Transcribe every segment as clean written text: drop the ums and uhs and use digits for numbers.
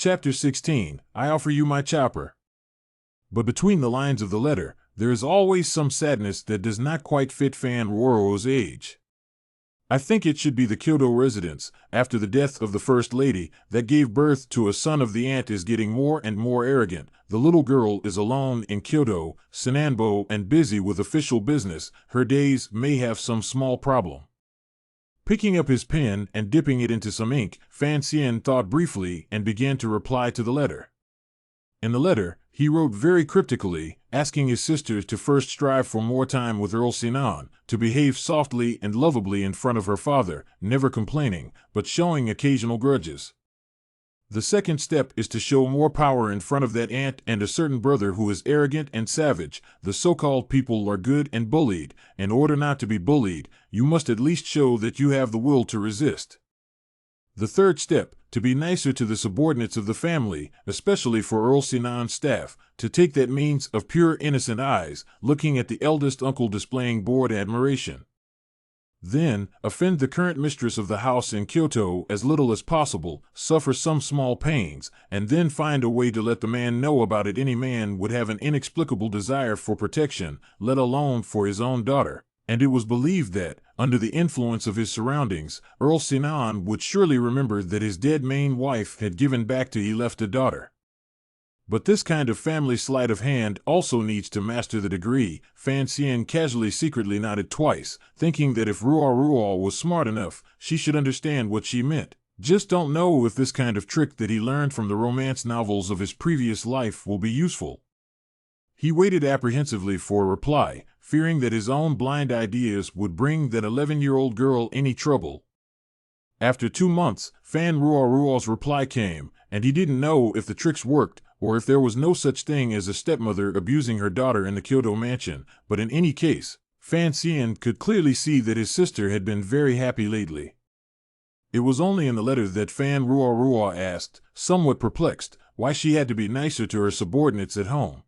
Chapter 16, I offer you my chopper. But between the lines of the letter, there is always some sadness that does not quite fit Fan Ruoro's age. I think it should be the Kyoto residence, after the death of the First Lady, that gave birth to a son of the ant is getting more and more arrogant. The little girl is alone in Kyoto, Sananbo, and busy with official business. Her days may have some small problem. Picking up his pen and dipping it into some ink, Fan Xian thought briefly and began to reply to the letter. In the letter, he wrote very cryptically, asking his sister to first strive for more time with Earl Sinan, to behave softly and lovably in front of her father, never complaining, but showing occasional grudges. The second step is to show more power in front of that aunt and a certain brother who is arrogant and savage. The so-called people are good and bullied. In order not to be bullied, you must at least show that you have the will to resist. The third step, to be nicer to the subordinates of the family, especially for Earl Sinan's staff, to take that means of pure innocent eyes, looking at the eldest uncle displaying bored admiration. Then, offend the current mistress of the house in Kyoto as little as possible, suffer some small pains, and then find a way to let the man know about it. Any man would have an inexplicable desire for protection, let alone for his own daughter, and it was believed that, under the influence of his surroundings, Earl Sinan would surely remember that his dead main wife had given back to he left a daughter. But this kind of family sleight of hand also needs to master the degree. Fan Xian casually secretly nodded twice, thinking that if Ruo was smart enough, she should understand what she meant. Just don't know if this kind of trick that he learned from the romance novels of his previous life will be useful. He waited apprehensively for a reply, fearing that his own blind ideas would bring that 11-year-old girl any trouble. After 2 months, Fan Ruo's reply came, and he didn't know if the tricks worked, or if there was no such thing as a stepmother abusing her daughter in the Kyoto mansion, but in any case, Fan Xian could clearly see that his sister had been very happy lately. It was only in the letter that Fan Ruo asked, somewhat perplexed, why she had to be nicer to her subordinates at home.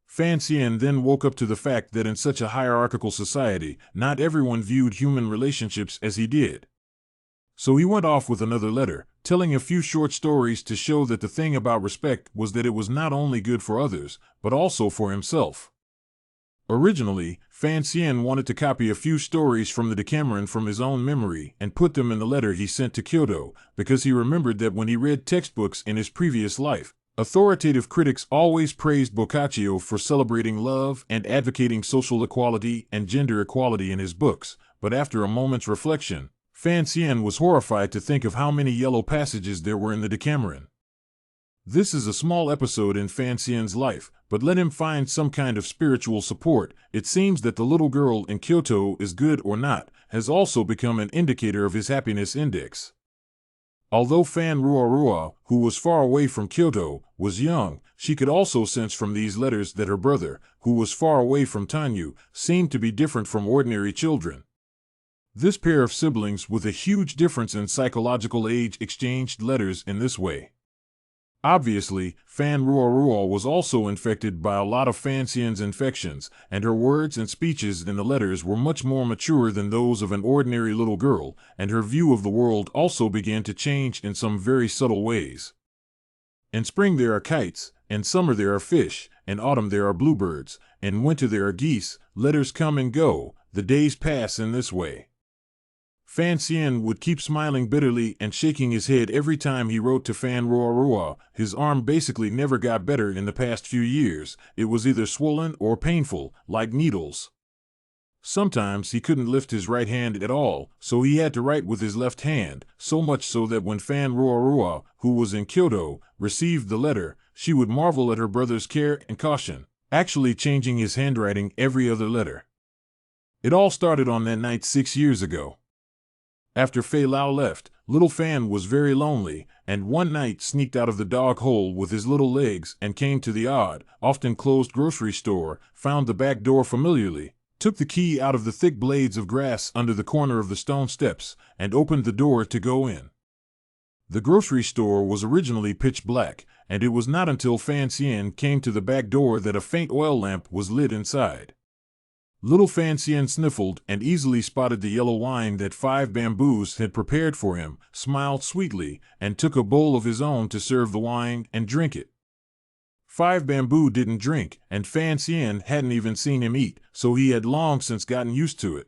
Fan Xian then woke up to the fact that in such a hierarchical society, not everyone viewed human relationships as he did. So he went off with another letter, telling a few short stories to show that the thing about respect was that it was not only good for others, but also for himself. Originally, Fan Xian wanted to copy a few stories from the Decameron from his own memory and put them in the letter he sent to Kyoto, because he remembered that when he read textbooks in his previous life, authoritative critics always praised Boccaccio for celebrating love and advocating social equality and gender equality in his books, but after a moment's reflection, Fan Xian was horrified to think of how many yellow passages there were in the Decameron. This is a small episode in Fan Xian's life, but let him find some kind of spiritual support. It seems that the little girl in Kyoto is good or not, has also become an indicator of his happiness index. Although Fan Ruo, who was far away from Kyoto, was young, she could also sense from these letters that her brother, who was far away from Tanyu, seemed to be different from ordinary children. This pair of siblings with a huge difference in psychological age exchanged letters in this way. Obviously, Fan Ruo was also infected by a lot of Fan Xian's infections, and her words and speeches in the letters were much more mature than those of an ordinary little girl, and her view of the world also began to change in some very subtle ways. In spring there are kites, in summer there are fish, in autumn there are bluebirds, in winter there are geese. Letters come and go, the days pass in this way. Fan Xian would keep smiling bitterly and shaking his head every time he wrote to Fan Ruo. His arm basically never got better in the past few years. It was either swollen or painful, like needles. Sometimes he couldn't lift his right hand at all, so he had to write with his left hand, so much so that when Fan Ruo, who was in Kyoto, received the letter, she would marvel at her brother's care and caution, actually changing his handwriting every other letter. It all started on that night 6 years ago. After Fei Lao left, little Fan was very lonely, and one night sneaked out of the dog hole with his little legs and came to the odd, often closed grocery store, found the back door familiarly, took the key out of the thick blades of grass under the corner of the stone steps, and opened the door to go in. The grocery store was originally pitch black, and it was not until Fan Xian came to the back door that a faint oil lamp was lit inside. Little Fan Xian sniffled and easily spotted the yellow wine that Five Bamboos had prepared for him, smiled sweetly, and took a bowl of his own to serve the wine and drink it. Five Bamboo didn't drink, and Fan Xian hadn't even seen him eat, so he had long since gotten used to it.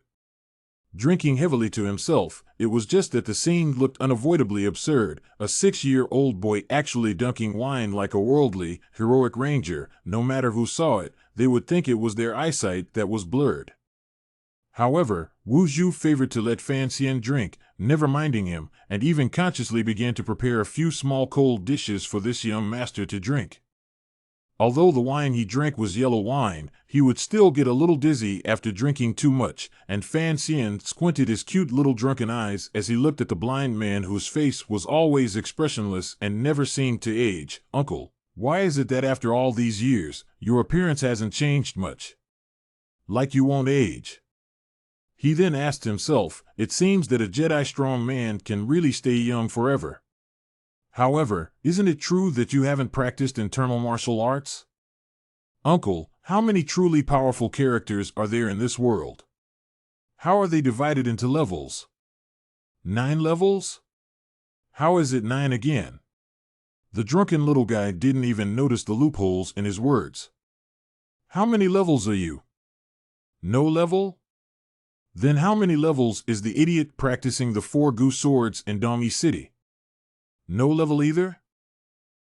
Drinking heavily to himself, it was just that the scene looked unavoidably absurd, a 6-year-old boy actually dunking wine like a worldly, heroic ranger. No matter who saw it, they would think it was their eyesight that was blurred. However, Wu Zhu favored to let Fan Xian drink, never minding him, and even consciously began to prepare a few small cold dishes for this young master to drink. Although the wine he drank was yellow wine, he would still get a little dizzy after drinking too much, and Fan Xian squinted his cute little drunken eyes as he looked at the blind man whose face was always expressionless and never seemed to age. "Uncle, why is it that after all these years, your appearance hasn't changed much? Like you won't age?" He then asked himself, it seems that a Jedi strong man can really stay young forever. However, isn't it true that you haven't practiced internal martial arts? Uncle, how many truly powerful characters are there in this world? How are they divided into levels? 9 levels? How is it 9 again? The drunken little guy didn't even notice the loopholes in his words. How many levels are you? No level? Then how many levels is the idiot practicing the 4 goose swords in Dami City? No level either?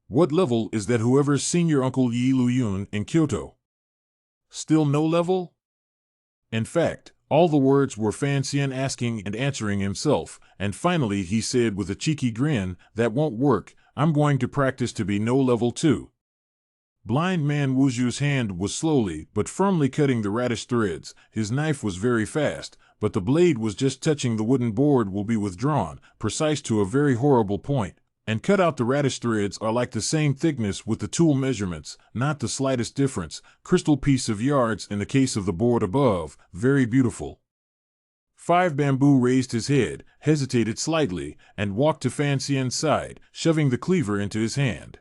What level is that whoever's senior uncle Yi Luyun in Kyoto? Still no level? In fact, all the words were Fan Xian asking and answering himself, and finally he said with a cheeky grin, "That won't work, I'm going to practice to be no level too." Blind man Wu Zhu's hand was slowly but firmly cutting the radish threads. His knife was very fast, but the blade was just touching the wooden board will be withdrawn, precise to a very horrible point. And cut out the radish threads are like the same thickness with the tool measurements, not the slightest difference, crystal piece of yards in the case of the board above, very beautiful. Five Bamboo raised his head, hesitated slightly, and walked to Fan Xian's side, shoving the cleaver into his hand.